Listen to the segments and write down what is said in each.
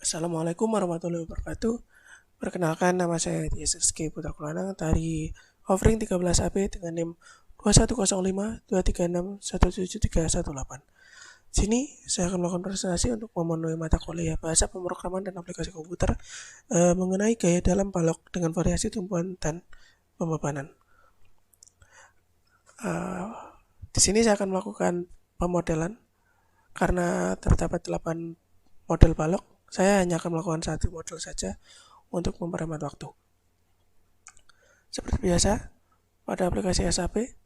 Assalamualaikum warahmatullahi wabarakatuh. Perkenalkan, nama saya DSSK Putra Kulanang dari Offering 13AB dengan NIM 210523617318. Sini saya akan melakukan presentasi untuk memenuhi mata kuliah bahasa pemrograman dan aplikasi komputer mengenai gaya dalam balok dengan variasi tumpuan dan pembebanan. Eh, di sini saya akan melakukan pemodelan karena terdapat 8 model balok. Saya hanya akan melakukan satu model saja untuk memperhemat waktu. Seperti biasa, pada aplikasi SAP,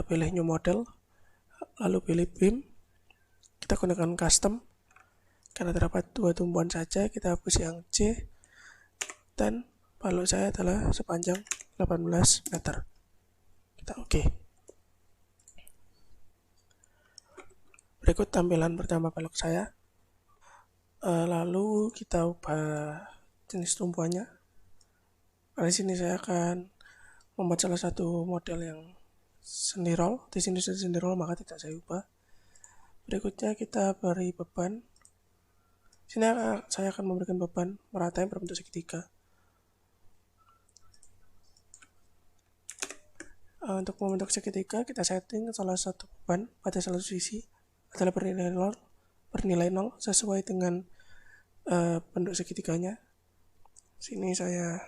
pilih new model, lalu pilih BIM, kita gunakan custom, karena terdapat dua tumpuan saja, kita hapus yang C, dan balok saya adalah sepanjang 18 meter. Kita oke. Berikut tampilan pertama balok saya. Lalu kita ubah jenis tumpuannya. Di sini saya akan membuat salah satu model yang seni roll. Di sini sudah seni roll, maka tidak saya ubah. Berikutnya kita beri beban. Sini saya akan memberikan beban merata yang berbentuk segitiga. Untuk membentuk segitiga, kita setting salah satu beban pada salah satu sisi adalah bernilai 0 sesuai dengan bentuk segitiganya. Sini saya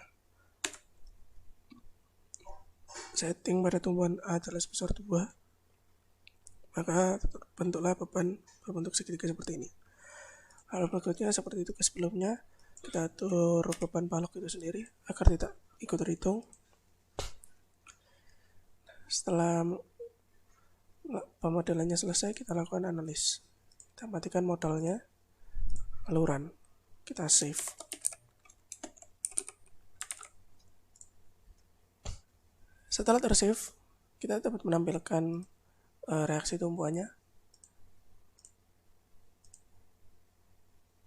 setting pada tumpuan A adalah sebesar 2, maka bentuklah beban berbentuk segitiga seperti ini. Hal berikutnya seperti itu ke sebelumnya, kita atur beban balok itu sendiri agar tidak ikut terhitung. Setelah pemodelannya selesai, kita lakukan analis. Kita matikan modelnya, lalu run. Kita save. Setelah tersave, kita dapat menampilkan reaksi tumpuannya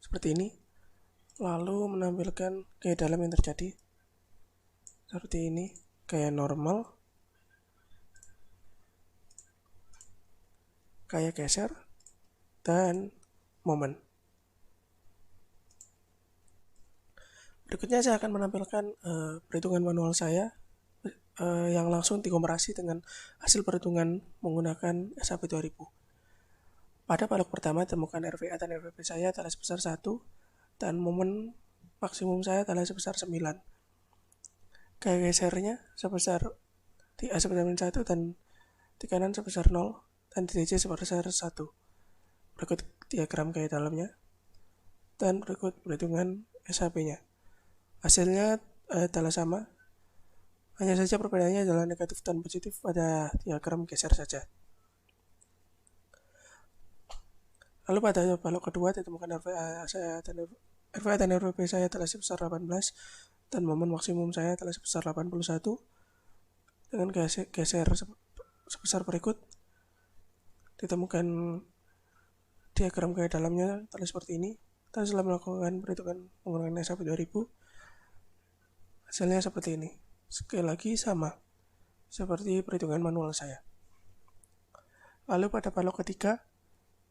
seperti ini, lalu menampilkan gaya dalam yang terjadi seperti ini, gaya normal, gaya geser, dan momen. Berikutnya saya akan menampilkan perhitungan manual saya yang langsung dikomparasi dengan hasil perhitungan menggunakan SAP 2000. Pada balok pertama, temukan RVA dan RVP saya adalah sebesar 1 dan momen maksimum saya adalah sebesar 9. Gaya gesernya sebesar di A sebesar 1 dan di kanan sebesar 0 dan di DC sebesar 1. Berikut diagram gaya dalamnya dan berikut perhitungan SAP-nya. Hasilnya adalah sama, hanya saja perbedaannya adalah negatif dan positif pada diagram geser saja. Lalu pada balok kedua ditemukan RVA dan RVP saya adalah sebesar 18 dan momen maksimum saya adalah sebesar 81 dengan geser sebesar berikut. Ditemukan diagram gaya dalamnya adalah seperti ini. Dan setelah melakukan perhitungan menggunakan SAP 2000, hasilnya seperti ini. Sekali lagi sama seperti perhitungan manual saya. Lalu pada balok ketiga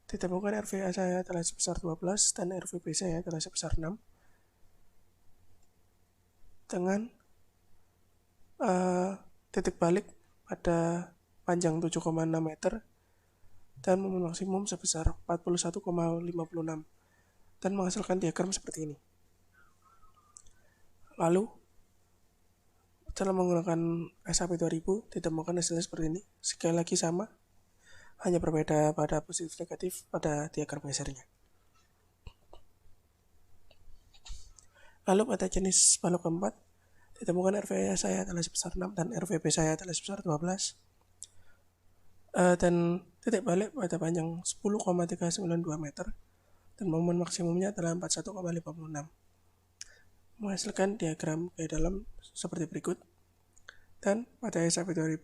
ditemukan RVA saya adalah sebesar 12 dan RVP saya adalah sebesar 6 dengan titik balik pada panjang 7,6 meter dan momen maksimum sebesar 41,56 dan menghasilkan diagram seperti ini. Lalu setelah menggunakan SAP 2000 ditemukan hasilnya seperti ini. Sekali lagi sama, hanya berbeda pada positif negatif pada diagram gesernya. Lalu pada jenis balok keempat ditemukan RVA saya adalah sebesar 6 dan RVP saya adalah sebesar 12 dan titik balik pada panjang 10,392 meter dan momen maksimumnya adalah 41,56, menghasilkan diagram gaya dalam seperti berikut. Dan pada SAP 2000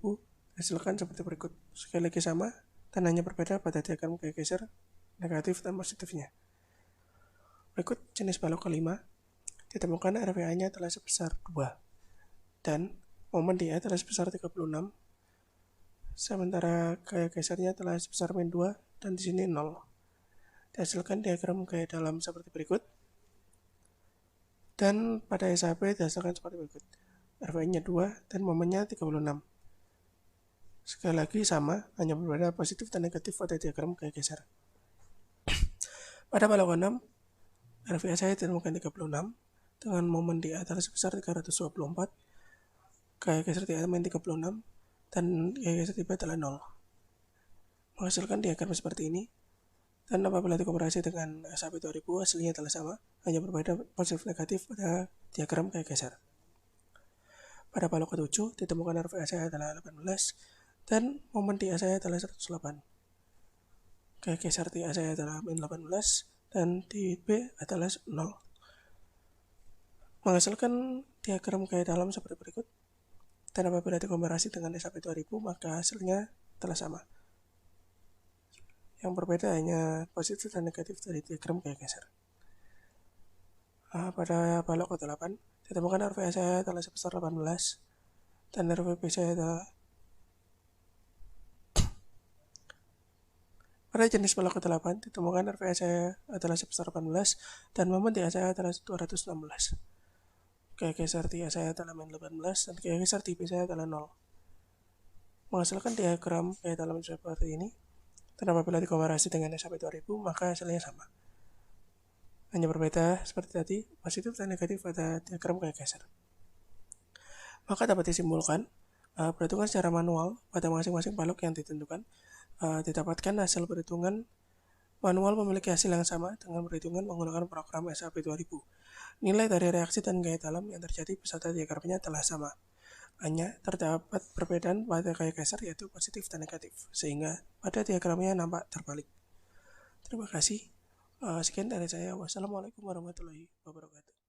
hasilkan seperti berikut. Sekali lagi sama dan hanya berbeda pada diagram gaya geser negatif dan positifnya. Berikut jenis balok kelima, ditemukan RVA-nya adalah sebesar 2 dan momen dia adalah sebesar 36, sementara gaya gesernya adalah sebesar min 2 dan di sini 0. dihasilkan diagram gaya dalam seperti berikut. Dan pada SAP dihasilkan seperti berikut. RVI-nya 2 dan momennya 36. Sekali lagi sama, hanya berbeda positif dan negatif pada diagram gaya geser. Pada balok 6, RVI saya ditemukan 36 dengan momen di atas sebesar 324, gaya geser di atas 36, dan gaya geser di bawah adalah 0. Menghasilkan diagram seperti ini. Dan apabila dikomparasi dengan SAP 2000, hasilnya adalah sama, hanya berbeda positif negatif pada diagram gaya geser. Pada balok ke-7, ditemukan RVA saya adalah 18, dan momen di A saya adalah 108. Gaya geser di A saya adalah min 18, dan di B adalah 0. Menghasilkan diagram gaya dalam seperti berikut. Dan apabila dikomparasi dengan SAP 2000, maka hasilnya adalah sama. Yang berbeda hanya positif dan negatif dari diagram gaya geser. Pada balok ke-8, ditemukan RVA saya adalah sebesar 18 dan RVP saya adalah pada jenis balok ke-8 ditemukan RVA saya adalah sebesar 18 dan momen TIA saya adalah 216. Gaya geser TIA saya adalah min 18 dan gaya geser TP saya adalah 0. Menghasilkan diagram gaya dalam seperti ini. Dan apabila dikomparasi dengan SAP 2000, maka hasilnya sama. Hanya berbeda seperti tadi, positif dan negatif pada diagram gaya geser. Maka dapat disimpulkan, perhitungan secara manual pada masing-masing balok yang ditentukan, didapatkan hasil perhitungan manual memiliki hasil yang sama dengan perhitungan menggunakan program SAP 2000. Nilai dari reaksi dan gaya dalam yang terjadi beserta diagramnya telah sama. Hanya terdapat perbedaan pada gaya geser yaitu positif dan negatif, sehingga pada diagramnya nampak terbalik. Terima kasih. Sekian dari saya. Wassalamualaikum warahmatullahi wabarakatuh.